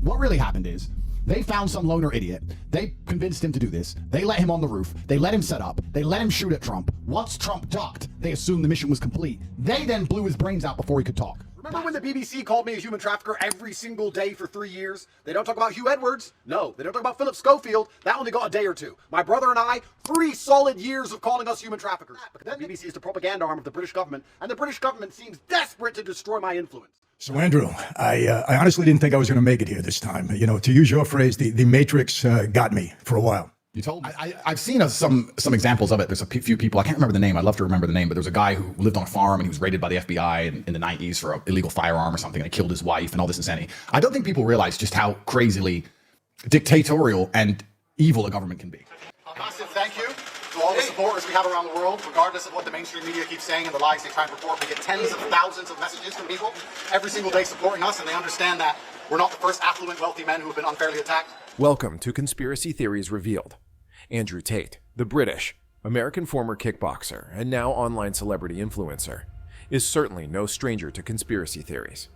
What really happened is they found some loner idiot. They convinced him to do this. They let him on the roof. They let him set up. They let him shoot at Trump. Once Trump ducked, they assumed the mission was complete. They then blew his brains out before he could talk. Remember when the BBC called me a human trafficker every single day for 3 years? They don't talk about Hugh Edwards. No, they don't talk about Philip Schofield. That only got a day or two. My brother and I, 3 solid years of calling us human traffickers. Because the BBC is the propaganda arm of the British government, and the British government seems desperate to destroy my influence. So, Andrew, I honestly didn't think I was going to make it here this time. You know, to use your phrase, the Matrix got me for a while. You told me. I've seen some examples of it. There's a few people, I can't remember the name. I'd love to remember the name, but there's a guy who lived on a farm and he was raided by the FBI in the 90s for an illegal firearm or something, and he killed his wife and all this insanity. I don't think people realize just how crazily dictatorial and evil a government can be. A massive thank you to all the supporters we have around the world, regardless of what the mainstream media keeps saying and the lies they try and report. We get tens of thousands of messages from people every single day supporting us, and they understand that we're not the first affluent, wealthy men who have been unfairly attacked. Welcome to Conspiracy Theories Revealed. Andrew Tate, the British, American former kickboxer, and now online celebrity influencer, is certainly no stranger to conspiracy theories.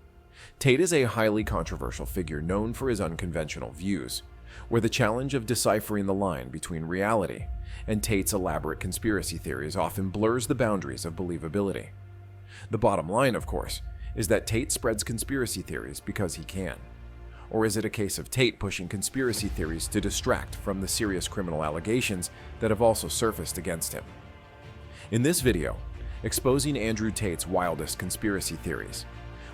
Tate is a highly controversial figure known for his unconventional views, where the challenge of deciphering the line between reality and Tate's elaborate conspiracy theories often blurs the boundaries of believability. The bottom line, of course, is that Tate spreads conspiracy theories because he can. Or is it a case of Tate pushing conspiracy theories to distract from the serious criminal allegations that have also surfaced against him? In this video, exposing Andrew Tate's wildest conspiracy theories,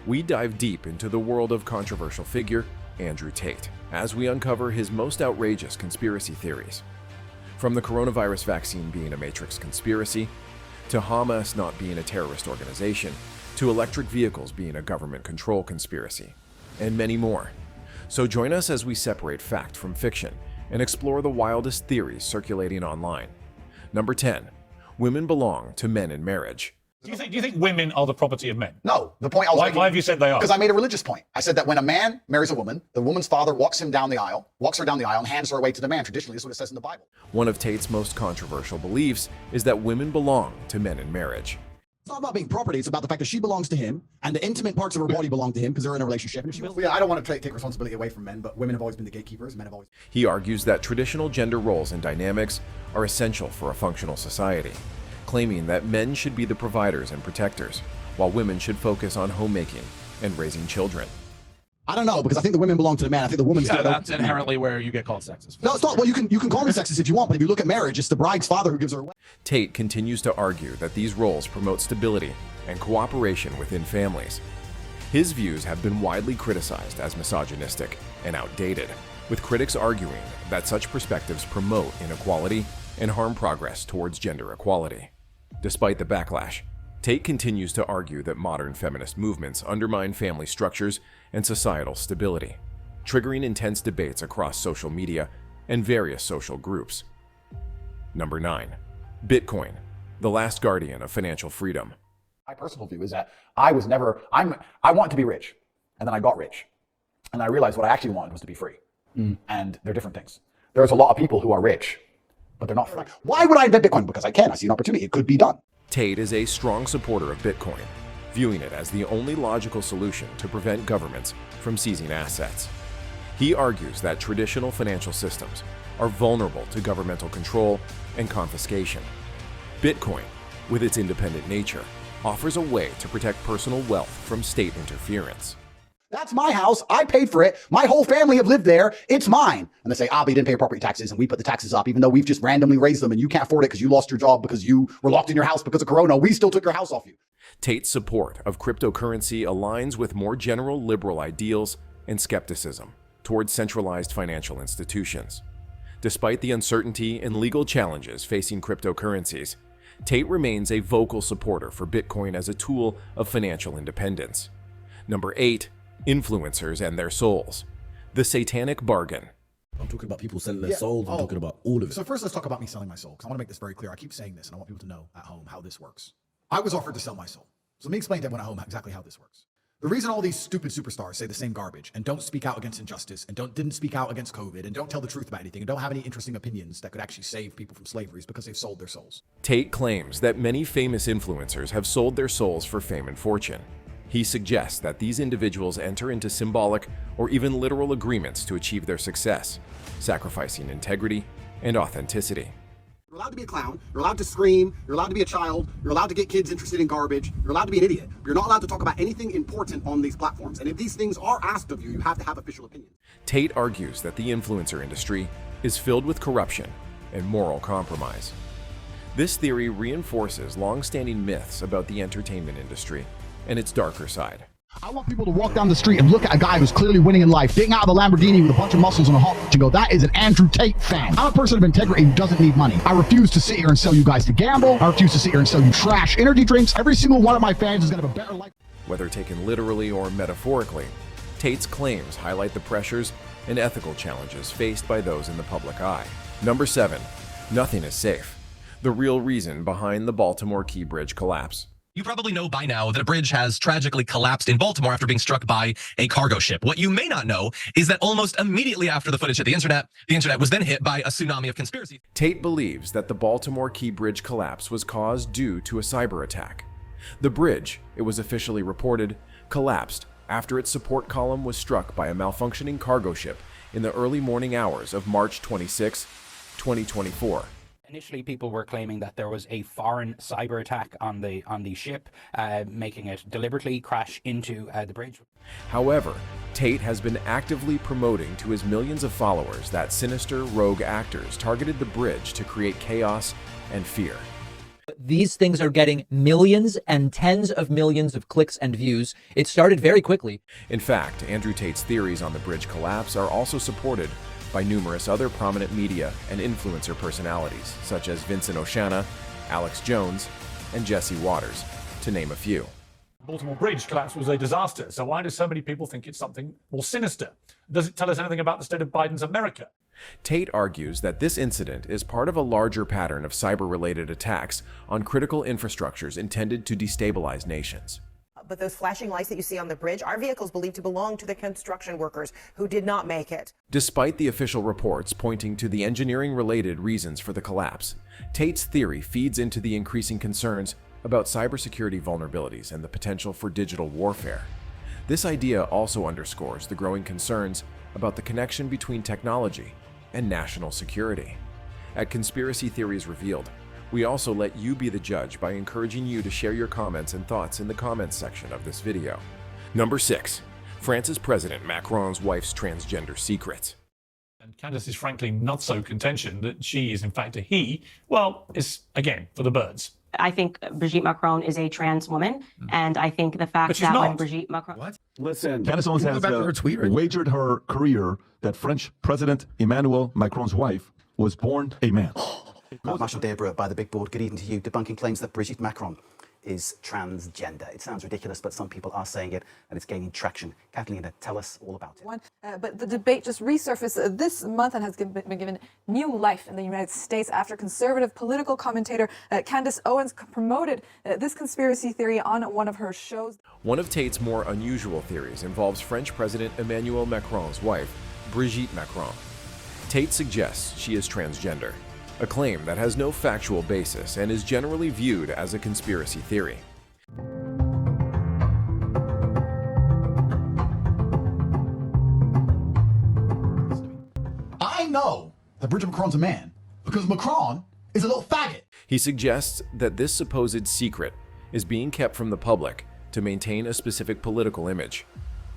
we dive deep into the world of controversial figure Andrew Tate as we uncover his most outrageous conspiracy theories. From the coronavirus vaccine being a Matrix conspiracy, to Hamas not being a terrorist organization, to electric vehicles being a government control conspiracy, and many more. So join us as we separate fact from fiction and explore the wildest theories circulating online. Number 10. Women belong to men in marriage. Do you think women are the property of men? No, the point I was making... Why have you said they are? Because I made a religious point. I said that when a man marries a woman, the woman's father walks her down the aisle, and hands her away to the man. Traditionally, this is what it says in the Bible. One of Tate's most controversial beliefs is that women belong to men in marriage. It's not about being property. It's about the fact that she belongs to him, and the intimate parts of her body belong to him because they're in a relationship. And if she Yeah, I don't want to take responsibility away from men, but women have always been the gatekeepers. Men have always... He argues that traditional gender roles and dynamics are essential for a functional society, claiming that men should be the providers and protectors, while women should focus on homemaking and raising children. I don't know, because I think the women belong to the man. I think the woman's that's inherently where you get called sexist. No, it's not. Well, you can call me sexist if you want, but if you look at marriage, it's the bride's father who gives her away. Tate continues to argue that these roles promote stability and cooperation within families. His views have been widely criticized as misogynistic and outdated, with critics arguing that such perspectives promote inequality and harm progress towards gender equality. Despite the backlash, Tate continues to argue that modern feminist movements undermine family structures and societal stability, triggering intense debates across social media and various social groups. Number 9. Bitcoin, the last guardian of financial freedom. My personal view is that I want to be rich, and then I got rich, and I realized what I actually wanted was to be free. And they're different things. There's a lot of people who are rich, but they're not free. Why would I invent Bitcoin? Because I can. I see an opportunity. It could be done. Tate is a strong supporter of Bitcoin, viewing it as the only logical solution to prevent governments from seizing assets. He argues that traditional financial systems are vulnerable to governmental control and confiscation. Bitcoin, with its independent nature, offers a way to protect personal wealth from state interference. That's my house. I paid for it. My whole family have lived there. It's mine. And they say, but you didn't pay property taxes, and we put the taxes up, even though we've just randomly raised them, and you can't afford it because you lost your job because you were locked in your house because of Corona. We still took your house off you. Tate's support of cryptocurrency aligns with more general liberal ideals and skepticism towards centralized financial institutions. Despite the uncertainty and legal challenges facing cryptocurrencies, Tate remains a vocal supporter for Bitcoin as a tool of financial independence. Number 8. Influencers and their souls. The satanic bargain. I'm talking about people selling their souls. I'm talking about all of it. So first, let's talk about me selling my soul, because I want to make this very clear. I keep saying this, and I want people to know at home how this works. I was offered to sell my soul. So let me explain to everyone at home exactly how this works. The reason all these stupid superstars say the same garbage and don't speak out against injustice and didn't speak out against COVID and don't tell the truth about anything and don't have any interesting opinions that could actually save people from slavery is because they've sold their souls. Tate claims that many famous influencers have sold their souls for fame and fortune. He suggests that these individuals enter into symbolic or even literal agreements to achieve their success, sacrificing integrity and authenticity. You're allowed to be a clown, you're allowed to scream, you're allowed to be a child, you're allowed to get kids interested in garbage, you're allowed to be an idiot. You're not allowed to talk about anything important on these platforms. And if these things are asked of you, you have to have official opinions. Tate argues that the influencer industry is filled with corruption and moral compromise. This theory reinforces long-standing myths about the entertainment industry and its darker side. I want people to walk down the street and look at a guy who's clearly winning in life, getting out of the Lamborghini with a bunch of muscles and a Hulk and go, that is an Andrew Tate fan. I'm a person of integrity who doesn't need money. I refuse to sit here and sell you guys to gamble. I refuse to sit here and sell you trash energy drinks. Every single one of my fans is going to have a better life. Whether taken literally or metaphorically, Tate's claims highlight the pressures and ethical challenges faced by those in the public eye. Number 7. Nothing is safe. The real reason behind the Baltimore Key Bridge collapse. You probably know by now that a bridge has tragically collapsed in Baltimore after being struck by a cargo ship. What you may not know is that almost immediately after the footage hit the internet was then hit by a tsunami of conspiracy. Tate believes that the Baltimore Key Bridge collapse was caused due to a cyber attack. The bridge, it was officially reported, collapsed after its support column was struck by a malfunctioning cargo ship in the early morning hours of March 26, 2024. Initially, people were claiming that there was a foreign cyber attack on the ship, making it deliberately crash into the bridge. However, Tate has been actively promoting to his millions of followers that sinister rogue actors targeted the bridge to create chaos and fear. These things are getting millions and tens of millions of clicks and views. It started very quickly. In fact, Andrew Tate's theories on the bridge collapse are also supported by numerous other prominent media and influencer personalities, such as Vincent Oshana, Alex Jones, and Jesse Waters, to name a few. Baltimore Bridge collapse was a disaster, so why do so many people think it's something more sinister? Does it tell us anything about the state of Biden's America? Tate argues that this incident is part of a larger pattern of cyber-related attacks on critical infrastructures intended to destabilize nations. But those flashing lights that you see on the bridge are vehicles believed to belong to the construction workers who did not make it. Despite the official reports pointing to the engineering-related reasons for the collapse, Tate's theory feeds into the increasing concerns about cybersecurity vulnerabilities and the potential for digital warfare. This idea also underscores the growing concerns about the connection between technology and national security. At Conspiracy Theories Revealed, we also let you be the judge by encouraging you to share your comments and thoughts in the comments section of this video. Number 6. France's President Macron's wife's transgender secrets. And Candace is frankly not so contention that she is in fact a he. Well, it's again for the birds. I think Brigitte Macron is a trans woman, and I think the fact that when Brigitte Macron... What? Listen, Candace Owens has wagered her career that French President Emmanuel Macron's wife was born a man. Marshall Deirbrough by the Big Board, good evening to you. Debunking claims that Brigitte Macron is transgender. It sounds ridiculous, but some people are saying it, and it's gaining traction. Catalina, tell us all about it. But the debate just resurfaced this month and has been given new life in the United States after conservative political commentator Candace Owens promoted this conspiracy theory on one of her shows. One of Tate's more unusual theories involves French President Emmanuel Macron's wife, Brigitte Macron. Tate suggests she is transgender, a claim that has no factual basis and is generally viewed as a conspiracy theory. I know that Brigitte Macron's a man because Macron is a little faggot. He suggests that this supposed secret is being kept from the public to maintain a specific political image.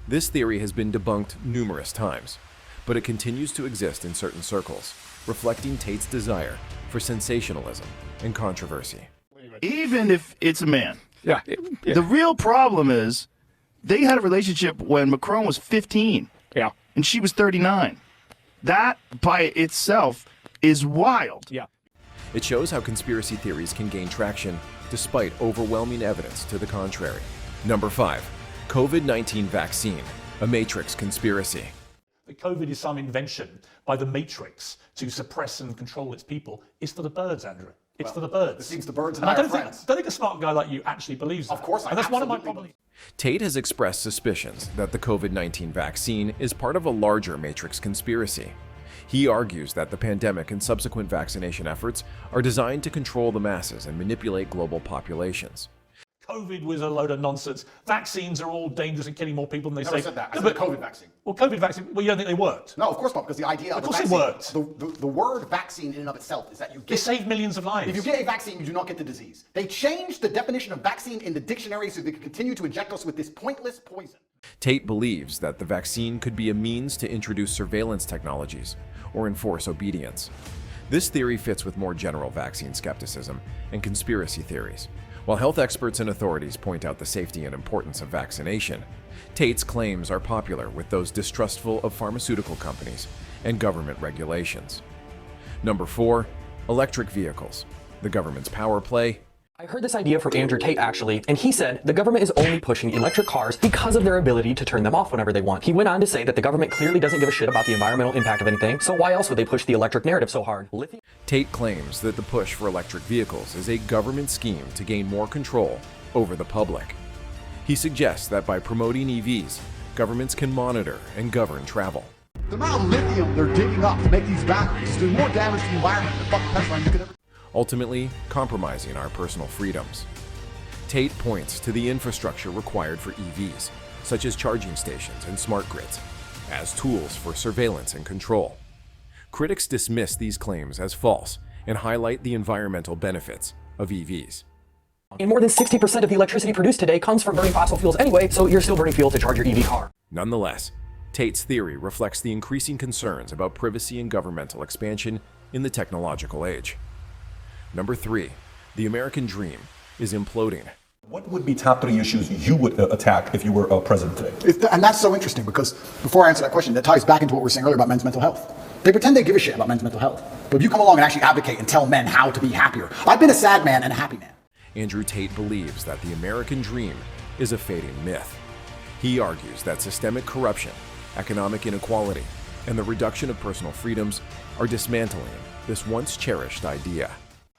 This theory has been debunked numerous times, but it continues to exist in certain circles, reflecting Tate's desire for sensationalism and controversy. Even if it's a man. Yeah. The real problem is they had a relationship when Macron was 15. Yeah. And she was 39. That by itself is wild. Yeah. It shows how conspiracy theories can gain traction despite overwhelming evidence to the contrary. Number 5. COVID-19 vaccine, a Matrix conspiracy. The COVID is some invention by the Matrix to suppress and control its people. It's for the birds, Andrew. It's for the birds. It seems the birds and I don't think a smart guy like you actually believes that. Of course, and that's one of my problems. Tate has expressed suspicions that the COVID-19 vaccine is part of a larger Matrix conspiracy. He argues that the pandemic and subsequent vaccination efforts are designed to control the masses and manipulate global populations. COVID was a load of nonsense. Vaccines are all dangerous and killing more people than they Never say. said that. I No, said but- the COVID vaccine. Well, COVID vaccine, well, you don't think they worked? No, of course not, because the idea of course the it vaccine, worked. the word vaccine in and of itself is that you It get... saved millions of lives. If you get a vaccine, you do not get the disease. They changed the definition of vaccine in the dictionary so they could continue to inject us with this pointless poison. Tate believes that the vaccine could be a means to introduce surveillance technologies or enforce obedience. This theory fits with more general vaccine skepticism and conspiracy theories. While health experts and authorities point out the safety and importance of vaccination, Tate's claims are popular with those distrustful of pharmaceutical companies and government regulations. Number 4, electric vehicles, the government's power play. I heard this idea from Andrew Tate actually, and he said the government is only pushing electric cars because of their ability to turn them off whenever they want. He went on to say that the government clearly doesn't give a shit about the environmental impact of anything, so why else would they push the electric narrative so hard? Tate claims that the push for electric vehicles is a government scheme to gain more control over the public. He suggests that by promoting EVs, governments can monitor and govern travel. The amount of lithium they're digging up to make these batteries is doing more damage to the environment than fucking petrol you could ever... Ultimately compromising our personal freedoms. Tate points to the infrastructure required for EVs, such as charging stations and smart grids, as tools for surveillance and control. Critics dismiss these claims as false and highlight the environmental benefits of EVs. And more than 60% of the electricity produced today comes from burning fossil fuels anyway, so you're still burning fuel to charge your EV car. Nonetheless, Tate's theory reflects the increasing concerns about privacy and governmental expansion in the technological age. Number 3, the American dream is imploding. What would be top 3 issues you would attack if you were president today? And that's so interesting because before I answer that question, that ties back into what we were saying earlier about men's mental health. They pretend they give a shit about men's mental health. But if you come along and actually advocate and tell men how to be happier, I've been a sad man and a happy man. Andrew Tate believes that the American dream is a fading myth. He argues that systemic corruption, economic inequality, and the reduction of personal freedoms are dismantling this once cherished idea.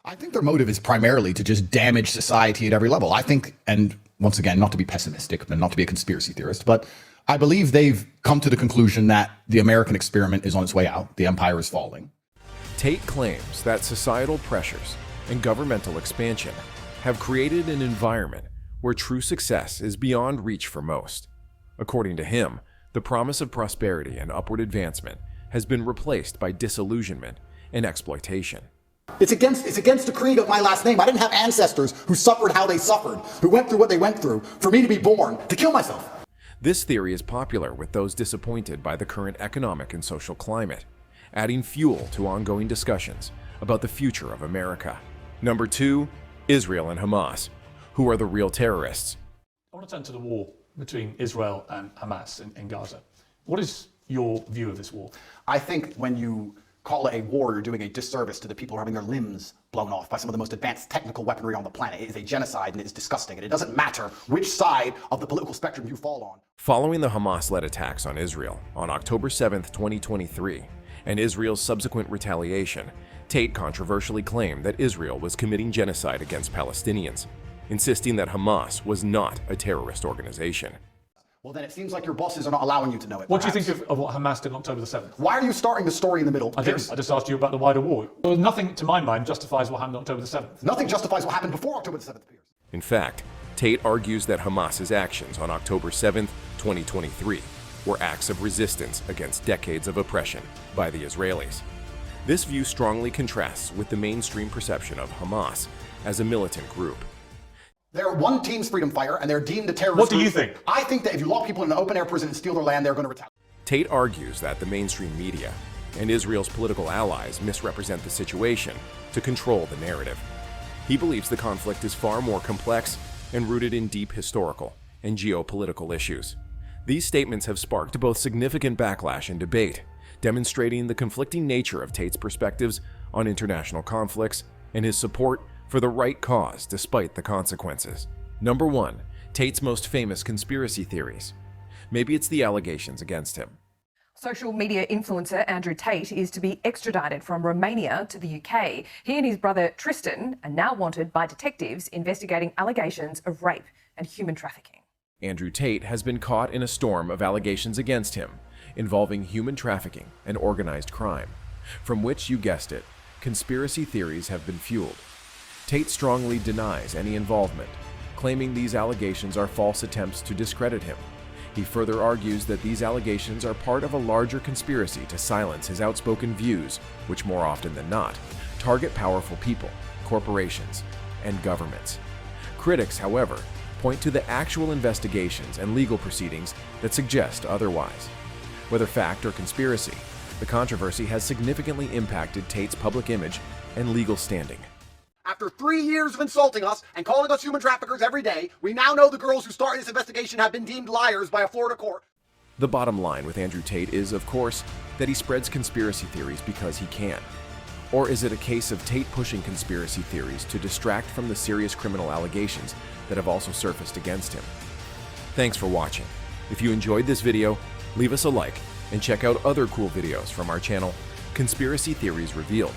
I think their motive is primarily to just damage society at every level. I think, and once again, not to be pessimistic, and not to be a conspiracy theorist, but I believe they've come to the conclusion that the American experiment is on its way out. The empire is falling. Tate claims that societal pressures and governmental expansion have created an environment where true success is beyond reach for most. According to him, the promise of prosperity and upward advancement has been replaced by disillusionment and exploitation. It's against the creed of my last name. I didn't have ancestors who suffered how they suffered, who went through what they went through, for me to be born, to kill myself. This theory is popular with those disappointed by the current economic and social climate, adding fuel to ongoing discussions about the future of America. Number 2, Israel and Hamas. Who are the real terrorists? I want to turn to the war between Israel and Hamas in Gaza. What is your view of this war? I think when you call it a war, you're doing a disservice to the people who are having their limbs blown off by some of the most advanced technical weaponry on the planet. It is a genocide and it is disgusting. And it doesn't matter which side of the political spectrum you fall on. Following the Hamas-led attacks on Israel on October 7, 2023, and Israel's subsequent retaliation, Tate controversially claimed that Israel was committing genocide against Palestinians, insisting that Hamas was not a terrorist organization. Well, then it seems like your bosses are not allowing you to know it. What do you think of what Hamas did on October the 7th? Why are you starting the story in the middle? I didn't. I just asked you about the wider war. Well, nothing, to my mind, justifies what happened on October the 7th. Nothing justifies what happened before October the 7th, Piers. In fact, Tate argues that Hamas's actions on October 7, 2023 were acts of resistance against decades of oppression by the Israelis. This view strongly contrasts with the mainstream perception of Hamas as a militant group. They're one team's freedom fighter, and they're deemed a terrorist. What do you think? I think that if you lock people in an open-air prison and steal their land, they're going to retaliate. Tate argues that the mainstream media and Israel's political allies misrepresent the situation to control the narrative. He believes the conflict is far more complex and rooted in deep historical and geopolitical issues. These statements have sparked both significant backlash and debate, demonstrating the conflicting nature of Tate's perspectives on international conflicts and his support for the right cause despite the consequences. Number 1, Tate's most famous conspiracy theories. Maybe it's the allegations against him. Social media influencer Andrew Tate is to be extradited from Romania to the UK. He and his brother Tristan are now wanted by detectives investigating allegations of rape and human trafficking. Andrew Tate has been caught in a storm of allegations against him involving human trafficking and organized crime, from which, you guessed it, conspiracy theories have been fueled. Tate strongly denies any involvement, claiming these allegations are false attempts to discredit him. He further argues that these allegations are part of a larger conspiracy to silence his outspoken views, which more often than not, target powerful people, corporations, and governments. Critics, however, point to the actual investigations and legal proceedings that suggest otherwise. Whether fact or conspiracy, the controversy has significantly impacted Tate's public image and legal standing. After 3 years of insulting us and calling us human traffickers every day, we now know the girls who started this investigation have been deemed liars by a Florida court. The bottom line with Andrew Tate is, of course, that he spreads conspiracy theories because he can. Or is it a case of Tate pushing conspiracy theories to distract from the serious criminal allegations that have also surfaced against him? Thanks for watching. If you enjoyed this video, leave us a like and check out other cool videos from our channel, Conspiracy Theories Revealed.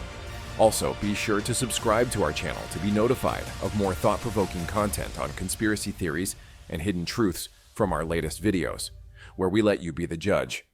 Also, be sure to subscribe to our channel to be notified of more thought-provoking content on conspiracy theories and hidden truths from our latest videos, where we let you be the judge.